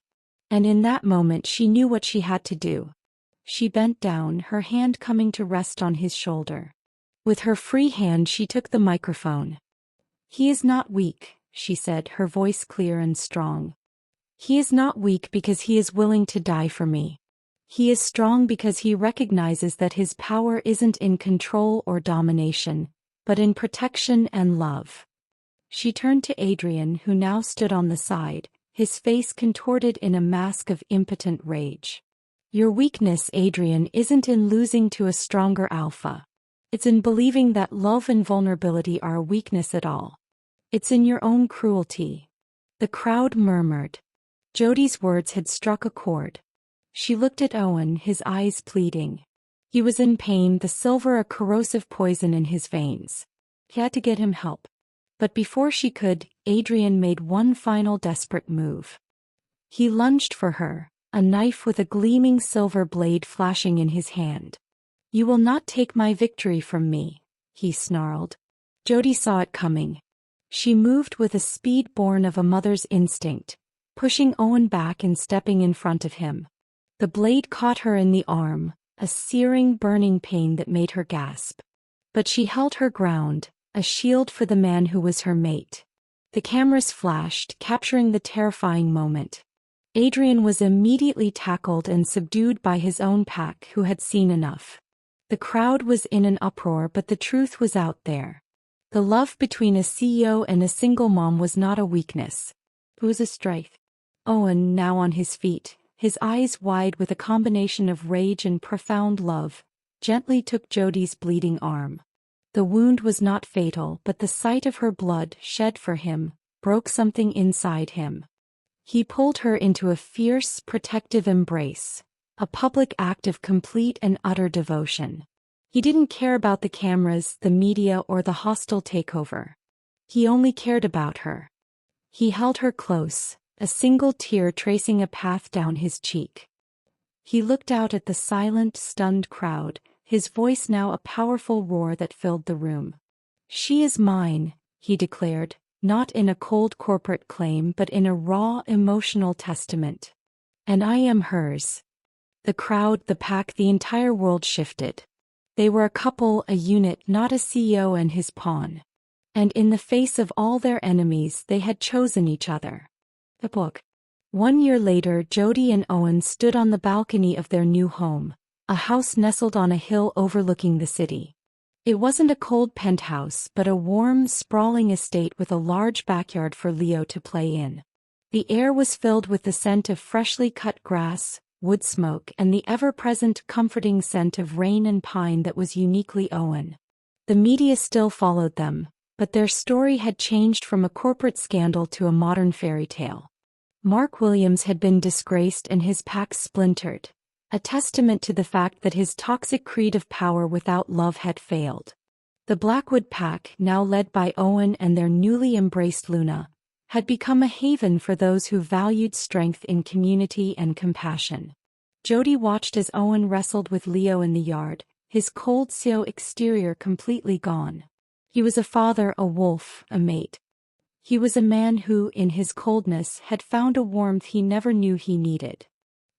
And in that moment she knew what she had to do. She bent down, her hand coming to rest on his shoulder. With her free hand she took the microphone. "He is not weak," she said, her voice clear and strong. "He is not weak because he is willing to die for me. He is strong because he recognizes that his power isn't in control or domination, but in protection and love." She turned to Adrian, who now stood on the side, his face contorted in a mask of impotent rage. "Your weakness, Adrian, isn't in losing to a stronger alpha. It's in believing that love and vulnerability are a weakness at all. It's in your own cruelty." The crowd murmured. Jody's words had struck a chord. She looked at Owen, his eyes pleading. He was in pain, the silver a corrosive poison in his veins. He had to get him help. But before she could, Adrian made one final desperate move. He lunged for her, a knife with a gleaming silver blade flashing in his hand. "You will not take my victory from me," he snarled. Jody saw it coming. She moved with a speed born of a mother's instinct, pushing Owen back and stepping in front of him. The blade caught her in the arm, a searing, burning pain that made her gasp. But she held her ground, a shield for the man who was her mate. The cameras flashed, capturing the terrifying moment. Adrian was immediately tackled and subdued by his own pack, who had seen enough. The crowd was in an uproar, but the truth was out there. The love between a CEO and a single mom was not a weakness. It was a strength. Owen, now on his feet, his eyes wide with a combination of rage and profound love, gently took Jody's bleeding arm. The wound was not fatal, but the sight of her blood shed for him broke something inside him. He pulled her into a fierce, protective embrace, a public act of complete and utter devotion. He didn't care about the cameras, the media, or the hostile takeover. He only cared about her. He held her close, a single tear tracing a path down his cheek. He looked out at the silent, stunned crowd, his voice now a powerful roar that filled the room. "She is mine," he declared, not in a cold corporate claim but in a raw, emotional testament. "And I am hers." The crowd, the pack, the entire world shifted. They were a couple, a unit, not a CEO and his pawn. And in the face of all their enemies, they had chosen each other. The book. 1 year later, Jody and Owen stood on the balcony of their new home, a house nestled on a hill overlooking the city. It wasn't a cold penthouse, but a warm, sprawling estate with a large backyard for Leo to play in. The air was filled with the scent of freshly cut grass, wood smoke, and the ever-present comforting scent of rain and pine that was uniquely Owen. The media still followed them, but their story had changed from a corporate scandal to a modern fairy tale. Mark Williams had been disgraced and his pack splintered, a testament to the fact that his toxic creed of power without love had failed. The Blackwood pack, now led by Owen and their newly embraced Luna, had become a haven for those who valued strength in community and compassion. Jody watched as Owen wrestled with Leo in the yard, his cold CEO exterior completely gone. He was a father, a wolf, a mate. He was a man who, in his coldness, had found a warmth he never knew he needed.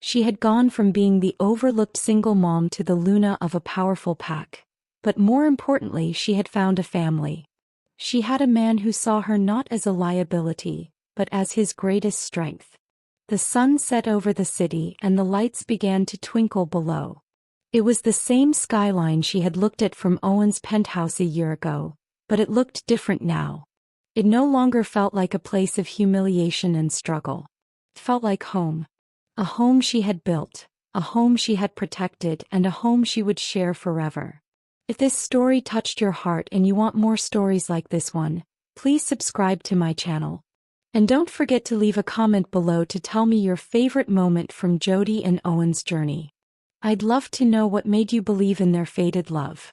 She had gone from being the overlooked single mom to the Luna of a powerful pack. But more importantly, she had found a family. She had a man who saw her not as a liability, but as his greatest strength. The sun set over the city and the lights began to twinkle below. It was the same skyline she had looked at from Owen's penthouse a year ago, but it looked different now. It no longer felt like a place of humiliation and struggle. It felt like home. A home she had built, a home she had protected, and a home she would share forever. If this story touched your heart and you want more stories like this one, please subscribe to my channel. And don't forget to leave a comment below to tell me your favorite moment from Jody and Owen's journey. I'd love to know what made you believe in their fated love.